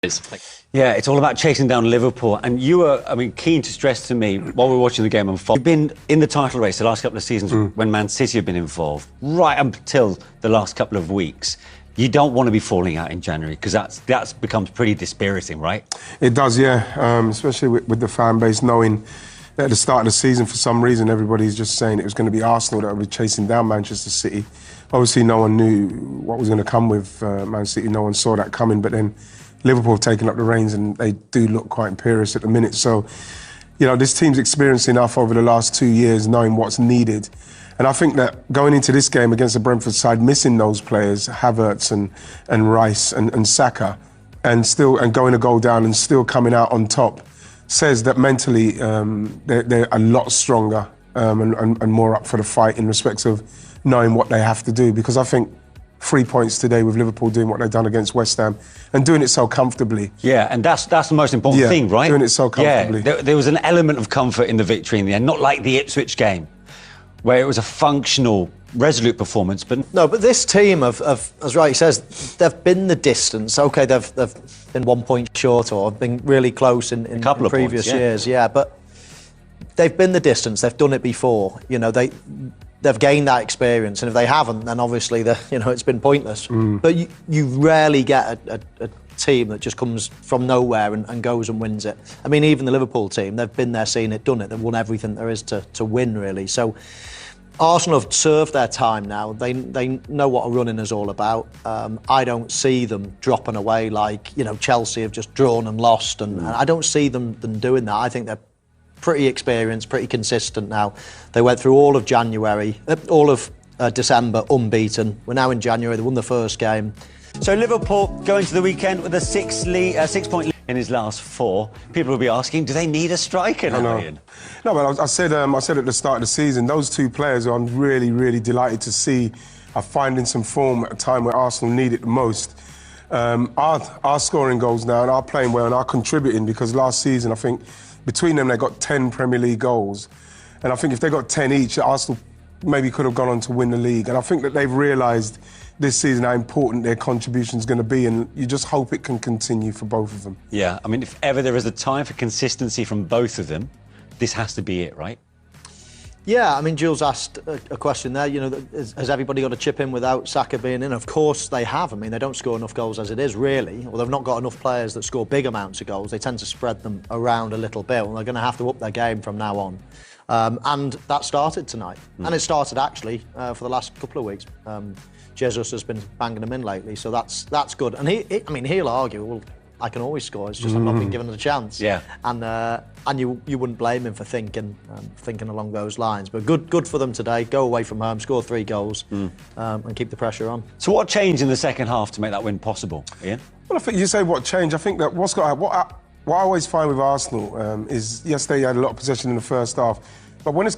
Yeah, it's all about chasing down Liverpool. And you were, keen to stress to me while we were watching the game unfold, you've been in the title race the last couple of seasons when Man City have been involved, right until the last couple of weeks. You don't want to be falling out in January because that's becomes pretty dispiriting, right? It does, yeah. Especially with the fan base knowing that at the start of the season, for some reason, everybody's just saying it was going to be Arsenal that would be chasing down Manchester City. Obviously, no one knew what was going to come with Man City. No one saw that coming. But then Liverpool have taken up the reins and they do look quite imperious at the minute. So, you know, this team's experienced enough over the last 2 years knowing what's needed. And I think that going into this game against the Brentford side, missing those players, Havertz and Rice and Saka, and going a goal down and still coming out on top, says that mentally they're a lot stronger and more up for the fight in respect of knowing what they have to do. Because I think 3 points today with Liverpool doing what they've done against West Ham and doing it so comfortably. Yeah, and that's the most important thing, right? Doing it so comfortably. Yeah, there was an element of comfort in the victory in the end, not like the Ipswich game, where it was a functional, resolute performance. But no, but this team have as Wright says, they've been the distance. OK, they've been 1 point short or been really close in previous years. Yeah, but they've been the distance. They've done it before. You know, they've gained that experience, and if they haven't, then obviously it's been pointless. But you rarely get a team that just comes from nowhere and goes and wins it. I mean, even the Liverpool team, they've been there, seen it, done it. They've won everything there is to win, really. So Arsenal have served their time now. They know what a running is all about. I don't see them dropping away like Chelsea have just drawn and lost, and I don't see them doing that. I think they're pretty experienced, pretty consistent now. They went through all of January, all of December unbeaten. We're now in January. They won the first game. So Liverpool going to the weekend with a 6-point lead in his last 4. People will be asking, do they need a striker now, Ian? No, but I said at the start of the season, those 2 players who I'm really, really delighted to see are finding some form at a time where Arsenal need it the most. Are scoring goals now and are playing well and are contributing, because last season, I think, between them, they got 10 Premier League goals. And I think if they got 10 each, Arsenal maybe could have gone on to win the league. And I think that they've realised this season how important their contribution is going to be, and you just hope it can continue for both of them. Yeah, I mean, if ever there is a time for consistency from both of them, this has to be it, right? Yeah, I mean, Jules asked a question there, has everybody got to chip in without Saka being in? Of course they have. I mean, they don't score enough goals as it is, really. Well, they've not got enough players that score big amounts of goals. They tend to spread them around a little bit, and they're going to have to up their game from now on. And that started tonight. And it started, actually, for the last couple of weeks. Jesus has been banging them in lately, so that's good. And he'll argue, well, I can always score. It's just I've not been given a chance. Yeah. And you wouldn't blame him for thinking along those lines. But good for them today. Go away from home, score 3 goals, and keep the pressure on. So what changed in the second half to make that win possible, Ian? Well, I think you say what changed. I think that what I always find with Arsenal is, yes, they had a lot of possession in the first half, but when it's